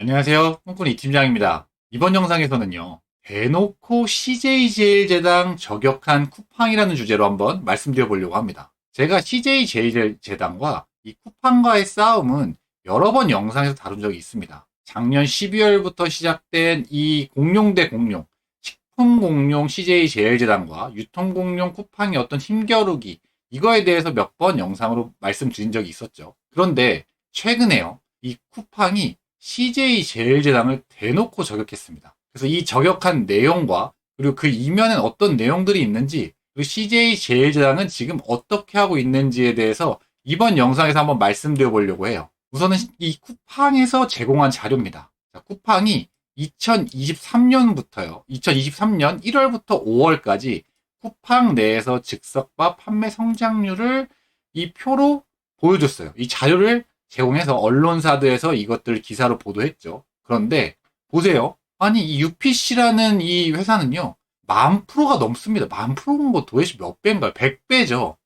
안녕하세요. 꿈꾸는 이팀장입니다. 이번 영상에서는요, 대놓고 CJ제일제당 저격한 쿠팡이라는 주제로 한번 말씀드려 보려고 합니다. 제가 CJ제일제당과 이 쿠팡과의 싸움은 여러 번 영상에서 다룬 적이 있습니다. 작년 12월부터 시작된 이 공룡 대 공룡, 식품 공룡 CJ제일제당과 유통 공룡 쿠팡의 어떤 힘겨루기, 이거에 대해서 몇 번 영상으로 말씀드린 적이 있었죠. 그런데 최근에요, 이 쿠팡이 CJ제일제당을 대놓고 저격했습니다. 그래서 이 저격한 내용과 그리고 그 이면엔 어떤 내용들이 있는지, 그리고 CJ제일제당은 지금 어떻게 하고 있는지에 대해서 이번 영상에서 한번 말씀드려 보려고 해요. 우선은 이 쿠팡에서 제공한 자료입니다. 자, 쿠팡이 2023년부터요. 2023년 1월부터 5월까지 쿠팡 내에서 즉석밥 판매 성장률을 이 표로 보여줬어요. 이 자료를 제공해서 언론사들에서 이것들 기사로 보도했죠. 그런데 보세요. 아니 이 UPC라는 이 회사는요. 10,000%가 넘습니다. 10,000%는 뭐 도대체 몇 배인가요? 100배죠.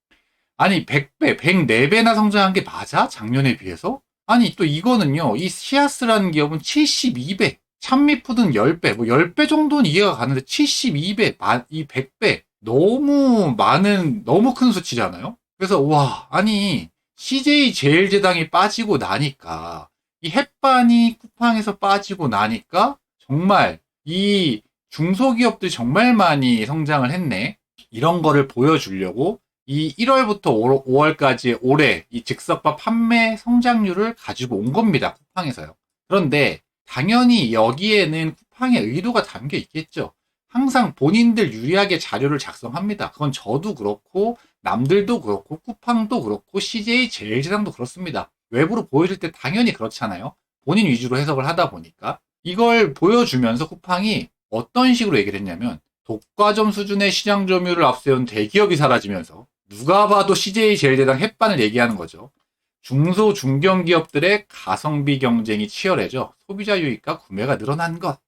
아니 100배, 104배나 성장한 게 맞아? 작년에 비해서? 아니 또 이거는요. 이 시아스라는 기업은 72배, 찬미푸드는 10배, 뭐 10배 정도는 이해가 가는데 72배, 이 100배 너무 많은, 너무 큰 수치잖아요. 그래서 와, 아니 CJ제일제당이 빠지고 나니까, 이 햇반이 쿠팡에서 빠지고 나니까 정말 이 중소기업들이 정말 많이 성장을 했네. 이런 거를 보여주려고 이 1월부터 5월까지 올해 이 즉석밥 판매 성장률을 가지고 온 겁니다. 쿠팡에서요. 그런데 당연히 여기에는 쿠팡의 의도가 담겨 있겠죠. 항상 본인들 유리하게 자료를 작성합니다. 그건 저도 그렇고 남들도 그렇고 쿠팡도 그렇고 CJ제일제당도 그렇습니다. 외부로 보여줄 때 당연히 그렇잖아요. 본인 위주로 해석을 하다 보니까 이걸 보여주면서 쿠팡이 어떤 식으로 얘기를 했냐면, 독과점 수준의 시장 점유율을 앞세운 대기업이 사라지면서 누가 봐도 CJ제일제당 햇반을 얘기하는 거죠. 중소 중견기업들의 가성비 경쟁이 치열해져 소비자 유입과 구매가 늘어난 것.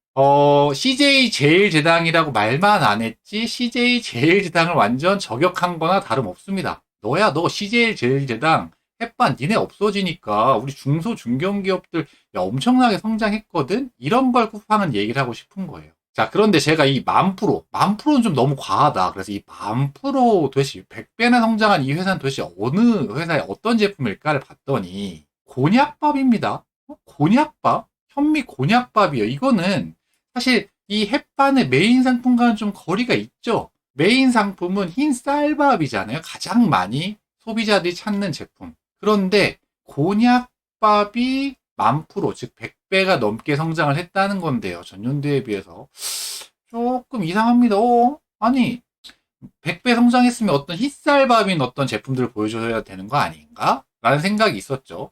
CJ제일제당이라고 말만 안 했지 CJ제일제당을 완전 저격한 거나 다름없습니다. 너야 너 CJ제일제당 햇반 니네 없어지니까 우리 중소 중견기업들 야 엄청나게 성장했거든? 이런 걸 쿠팡은 얘기를 하고 싶은 거예요. 자, 그런데 제가 이 10,000%는 좀 너무 과하다. 그래서 이 10,000% 도대체 100배나 성장한 이 회사는 도대체 어느 회사의 어떤 제품일까를 봤더니 곤약밥입니다. 곤약밥? 현미 곤약밥이요. 이거는 사실 이 햇반의 메인 상품과는 좀 거리가 있죠. 메인 상품은 흰 쌀밥이잖아요. 가장 많이 소비자들이 찾는 제품. 그런데 곤약밥이 10,000%, 즉 100배가 넘게 성장을 했다는 건데요. 전년도에 비해서 조금 이상합니다. 아니 100배 성장했으면 어떤 흰쌀밥인 어떤 제품들을 보여줘야 되는 거 아닌가? 라는 생각이 있었죠.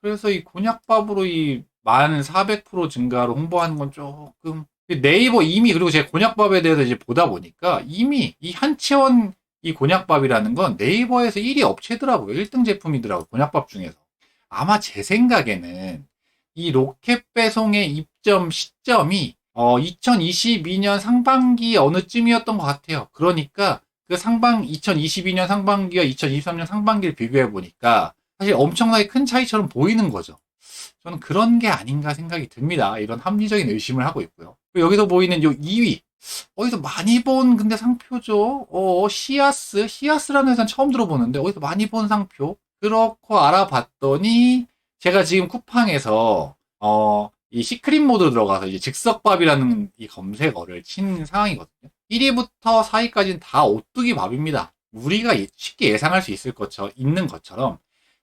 그래서 이 곤약밥으로 이 1,400% 증가로 홍보하는 건 조금, 네이버 이미, 그리고 제가 곤약밥에 대해서 이제 보다 보니까 이미 이 한치원 이 곤약밥이라는 건 네이버에서 1위 업체더라고요. 1등 제품이더라고요. 곤약밥 중에서. 아마 제 생각에는 이 로켓 배송의 입점 시점이 2022년 상반기 어느쯤이었던 것 같아요. 그러니까 그 2022년 상반기와 2023년 상반기를 비교해 보니까 사실 엄청나게 큰 차이처럼 보이는 거죠. 저는 그런 게 아닌가 생각이 듭니다. 이런 합리적인 의심을 하고 있고요. 여기서 보이는 요 2위. 어디서 많이 본 근데 상표죠. 시아스라는 회사는 처음 들어보는데 어디서 많이 본 상표. 그렇고 알아봤더니 제가 지금 쿠팡에서 이 시크릿 모드 들어가서 이제 즉석밥이라는 이 검색어를 친 상황이거든요. 1위부터 4위까지는 다 오뚜기 밥입니다. 우리가 쉽게 예상할 수 있는 것처럼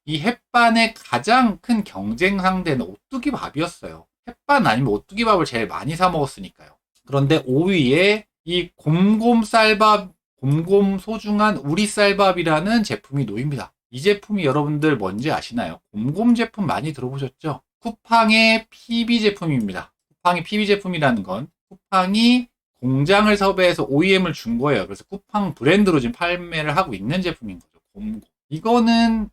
이 햇반의 가장 큰 경쟁 상대는 오뚜기 밥이었어요. 햇반 아니면 오뚜기 밥을 제일 많이 사 먹었으니까요. 그런데 5위에 이 곰곰 쌀밥, 곰곰 소중한 우리 쌀밥이라는 제품이 놓입니다. 이 제품이 여러분들 뭔지 아시나요? 곰곰 제품 많이 들어보셨죠? 쿠팡의 PB 제품입니다. 쿠팡의 PB 제품이라는 건 쿠팡이 공장을 섭외해서 OEM을 준 거예요. 그래서 쿠팡 브랜드로 지금 판매를 하고 있는 제품인 거죠. 곰곰.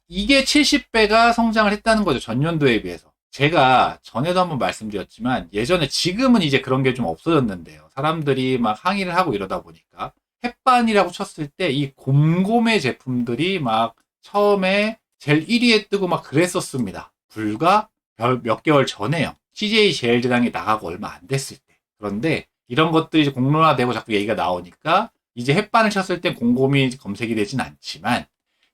이게 70배가 성장을 했다는 거죠. 전년도에 비해서. 제가 전에도 한번 말씀드렸지만 예전에, 지금은 이제 그런 게 좀 없어졌는데요. 사람들이 막 항의를 하고 이러다 보니까 햇반이라고 쳤을 때 이 곰곰의 제품들이 막 처음에 제일 1위에 뜨고 막 그랬었습니다. 불과 몇 개월 전에요. CJ제일제당이 나가고 얼마 안 됐을 때. 그런데 이런 것들이 이제 공론화되고 자꾸 얘기가 나오니까 이제 햇반을 쳤을 땐 곰곰이 검색이 되진 않지만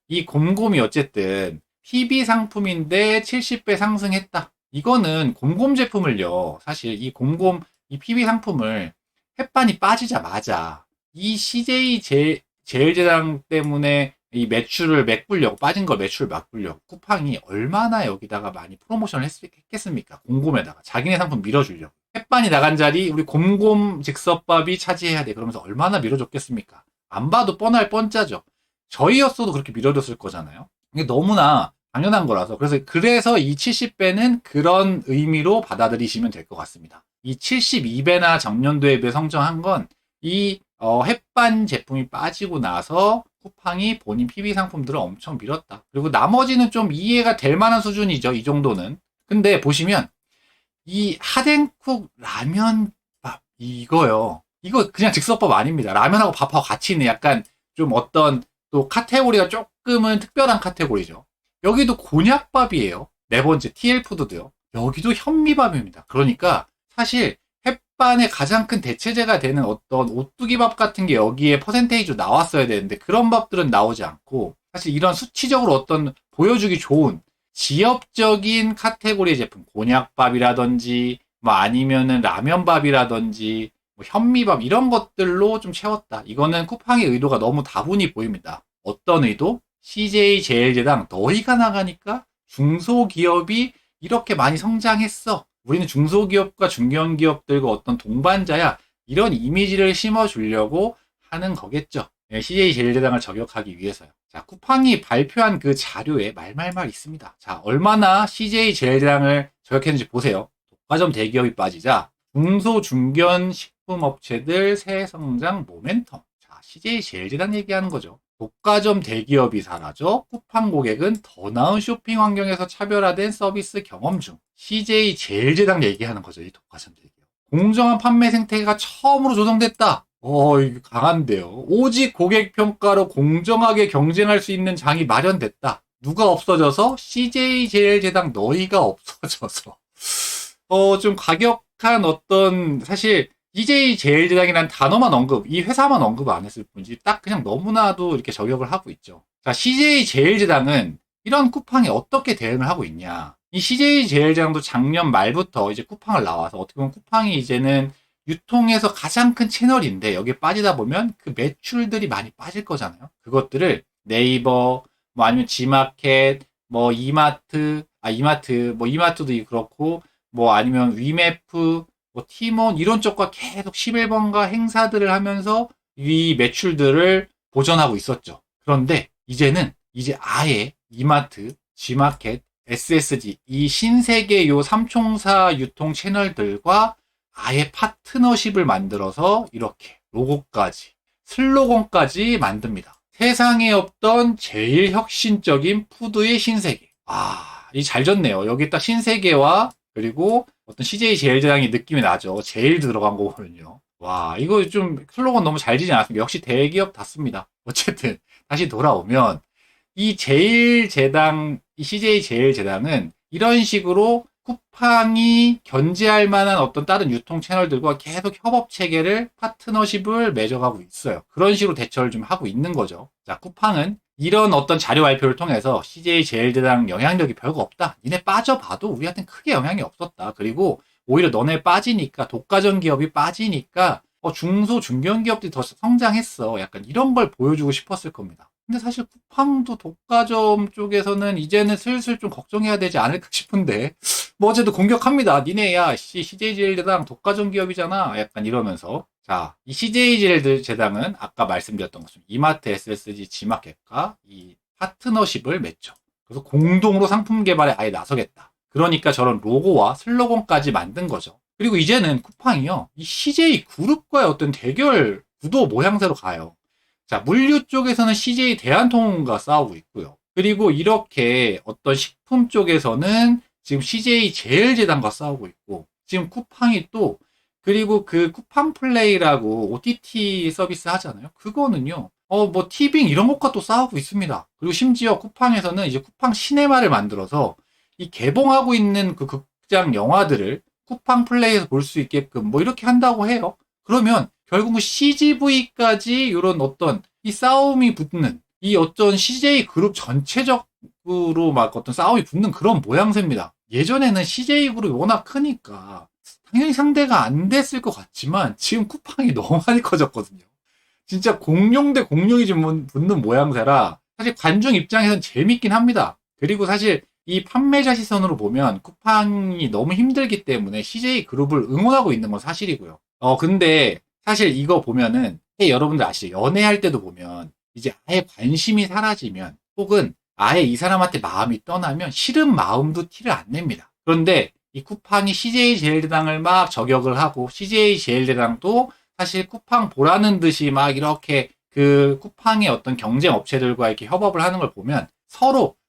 이 곰곰이 어쨌든 PB 상품인데 70배 상승했다. 이거는 곰곰 제품을요. 사실 이 곰곰 이 PB 상품을 햇반이 빠지자마자 이 CJ 제일제당 때문에 이 매출을 메꾸려고 빠진 걸 매출을 메꾸려고 쿠팡이 얼마나 여기다가 많이 프로모션을 했겠습니까? 곰곰에다가 자기네 상품 밀어주려고. 햇반이 나간 자리 우리 곰곰 즉석밥이 차지해야 돼. 그러면서 얼마나 밀어줬겠습니까? 안 봐도 뻔할 뻔짜죠. 저희였어도 그렇게 밀어줬을 거잖아요. 이게 너무나 당연한 거라서 그래서 이 70배는 그런 의미로 받아들이시면 될 것 같습니다. 이 72배나 전년도에 비해 성장한 건 이 햇반 제품이 빠지고 나서 쿠팡이 본인 PB 상품들을 엄청 밀었다. 그리고 나머지는 좀 이해가 될 만한 수준이죠. 이 정도는. 근데 보시면 이 하덴쿡 라면밥 이거요. 이거 그냥 즉석밥 아닙니다. 라면하고 밥하고 같이 있는 약간 좀 어떤 또 카테고리가 조금은 특별한 카테고리죠. 여기도 곤약밥이에요. 네 번째 TL푸드도요. 여기도 현미밥입니다. 그러니까 사실 햇반의 가장 큰 대체제가 되는 어떤 오뚜기밥 같은 게 여기에 퍼센테이지로 나왔어야 되는데 그런 밥들은 나오지 않고 사실 이런 수치적으로 어떤 보여주기 좋은 지역적인 카테고리의 제품 곤약밥이라든지 뭐 아니면은 라면밥이라든지 뭐 현미밥 이런 것들로 좀 채웠다. 이거는 쿠팡의 의도가 너무 다분히 보입니다. 어떤 의도? CJ제일제당 너희가 나가니까 중소기업이 이렇게 많이 성장했어. 우리는 중소기업과 중견기업들과 어떤 동반자야. 이런 이미지를 심어주려고 하는 거겠죠. CJ제일제당을 저격하기 위해서요. 자, 쿠팡이 발표한 그 자료에 말말말 있습니다. 자, 얼마나 CJ제일제당을 저격했는지 보세요. 독과점 대기업이 빠지자 중소 중견 식품업체들 새 성장 모멘텀. 자, CJ제일제당 얘기하는 거죠. 독과점 대기업이 사라져 쿠팡 고객은 더 나은 쇼핑 환경에서 차별화된 서비스 경험 중. CJ제일제당 얘기하는 거죠. 이 독과점 대기업. 공정한 판매 생태계가 처음으로 조성됐다. 이거 강한데요. 오직 고객 평가로 공정하게 경쟁할 수 있는 장이 마련됐다. 누가 없어져서? CJ제일제당 너희가 없어져서. 좀 과격한 어떤 사실 CJ제일제당이라는 단어만 언급, 이 회사만 언급 안 했을 뿐이지 딱 그냥 너무나도 이렇게 저격을 하고 있죠. 자, CJ제일제당은 이런 쿠팡에 어떻게 대응을 하고 있냐. 이 CJ제일제당도 작년 말부터 이제 쿠팡을 나와서 어떻게 보면 쿠팡이 이제는 유통에서 가장 큰 채널인데 여기에 빠지다 보면 그 매출들이 많이 빠질 거잖아요. 그것들을 네이버, 뭐 아니면 지마켓, 뭐 이마트도 그렇고 뭐 아니면 위메프, 뭐 티몬 이런 쪽과 계속 11번가 행사들을 하면서 이 매출들을 보전하고 있었죠. 그런데 이제는 아예 이마트, 지마켓, SSG 이 신세계 요 삼총사 유통 채널들과 아예 파트너십을 만들어서 이렇게 로고까지 슬로건까지 만듭니다. 세상에 없던 제일 혁신적인 푸드의 신세계. 이 잘 졌네요. 여기 딱 신세계와 그리고 어떤 CJ제일제당이 느낌이 나죠. 제일 들어간 거거든요. 와, 이거 좀 슬로건 너무 잘 지지 않았습니까? 역시 대기업답습니다. 어쨌든 다시 돌아오면 이 제일제당, 이 CJ제일제당은 이런 식으로 쿠팡이 견제할 만한 어떤 다른 유통 채널들과 계속 협업 체계를 파트너십을 맺어가고 있어요. 그런 식으로 대처를 좀 하고 있는 거죠. 자, 쿠팡은 이런 어떤 자료 발표를 통해서 CJ제일제당 영향력이 별거 없다. 니네 빠져봐도 우리한테는 크게 영향이 없었다. 그리고 오히려 너네 빠지니까 독과점 기업이 빠지니까 중소 중견기업들이 더 성장했어. 약간 이런 걸 보여주고 싶었을 겁니다. 근데 사실 쿠팡도 독과점 쪽에서는 이제는 슬슬 좀 걱정해야 되지 않을까 싶은데 뭐 어제도 공격합니다. 니네 야 CJ제일제당 독과점 기업이잖아. 약간 이러면서 자, 이 CJ제일제당은 아까 말씀드렸던 것처럼 이마트, SSG, 지마켓과 이 파트너십을 맺죠. 그래서 공동으로 상품 개발에 아예 나서겠다. 그러니까 저런 로고와 슬로건까지 만든 거죠. 그리고 이제는 쿠팡이요. 이 CJ 그룹과의 어떤 대결 구도 모양새로 가요. 자, 물류 쪽에서는 CJ 대한통운과 싸우고 있고요. 그리고 이렇게 어떤 식품 쪽에서는 지금 CJ제일제당과 싸우고 있고, 지금 쿠팡이 또, 그리고 그 쿠팡 플레이라고 OTT 서비스 하잖아요. 그거는요, 뭐 티빙 이런 것과 또 싸우고 있습니다. 그리고 심지어 쿠팡에서는 이제 쿠팡 시네마를 만들어서 이 개봉하고 있는 그 극장 영화들을 쿠팡 플레이에서 볼 수 있게끔 뭐 이렇게 한다고 해요. 그러면 결국은 CGV까지 이런 어떤 이 싸움이 붙는 이 어떤 CJ 그룹 전체적으로 막 어떤 싸움이 붙는 그런 모양새입니다. 예전에는 CJ 그룹이 워낙 크니까 당연히 상대가 안 됐을 것 같지만 지금 쿠팡이 너무 많이 커졌거든요. 진짜 공룡 대 공룡이 좀 붙는 모양새라 사실 관중 입장에선 재밌긴 합니다. 그리고 사실 이 판매자 시선으로 보면 쿠팡이 너무 힘들기 때문에 CJ 그룹을 응원하고 있는 건 사실이고요. 근데 사실 이거 보면은 여러분들 아시죠? 연애할 때도 보면 이제 아예 관심이 사라지면 혹은 아예 이 사람한테 마음이 떠나면 싫은 마음도 티를 안 냅니다. 그런데 이 쿠팡이 CJ 제일대당을 막 저격을 하고 CJ 제일대당도 사실 쿠팡 보라는 듯이 막 이렇게 그 쿠팡의 어떤 경쟁 업체들과 이렇게 협업을 하는 걸 보면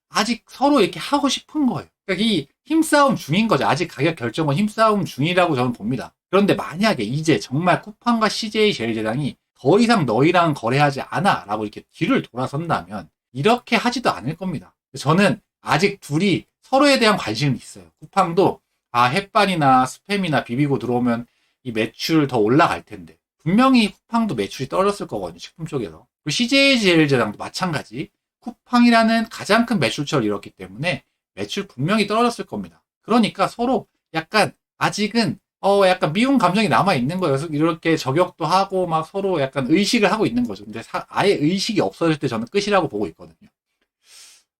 아직 서로 이렇게 하고 싶은 거예요. 그러니까 이 힘싸움 중인 거죠. 아직 가격 결정은 힘싸움 중이라고 저는 봅니다. 그런데 만약에 이제 정말 쿠팡과 CJ 제일제당이 더 이상 너희랑 거래하지 않아 라고 이렇게 뒤를 돌아선다면 이렇게 하지도 않을 겁니다. 저는 아직 둘이 서로에 대한 관심이 있어요. 쿠팡도 햇반이나 스팸이나 비비고 들어오면 이 매출 더 올라갈 텐데 분명히 쿠팡도 매출이 떨어졌을 거거든요. 식품 쪽에서. 그리고 CJ 제일제당도 마찬가지. 쿠팡이라는 가장 큰 매출처를 잃었기 때문에 매출 분명히 떨어졌을 겁니다. 그러니까 서로 약간 아직은 약간 미운 감정이 남아 있는 거예요. 그래서 이렇게 저격도 하고 막 서로 약간 의식을 하고 있는 거죠. 근데 아예 의식이 없어질 때 저는 끝이라고 보고 있거든요.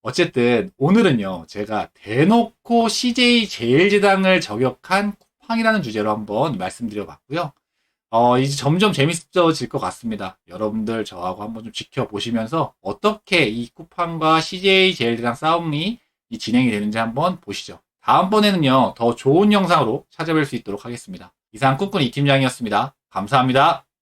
어쨌든 오늘은요, 제가 대놓고 CJ 제일제당을 저격한 쿠팡이라는 주제로 한번 말씀드려봤고요. 이제 점점 재밌어질 것 같습니다. 여러분들 저하고 한번 좀 지켜보시면서 어떻게 이 쿠팡과 CJ 제일대당 싸움이 진행이 되는지 한번 보시죠. 다음번에는요, 더 좋은 영상으로 찾아뵐 수 있도록 하겠습니다. 이상 꿈꾸는 이 팀장이었습니다. 감사합니다.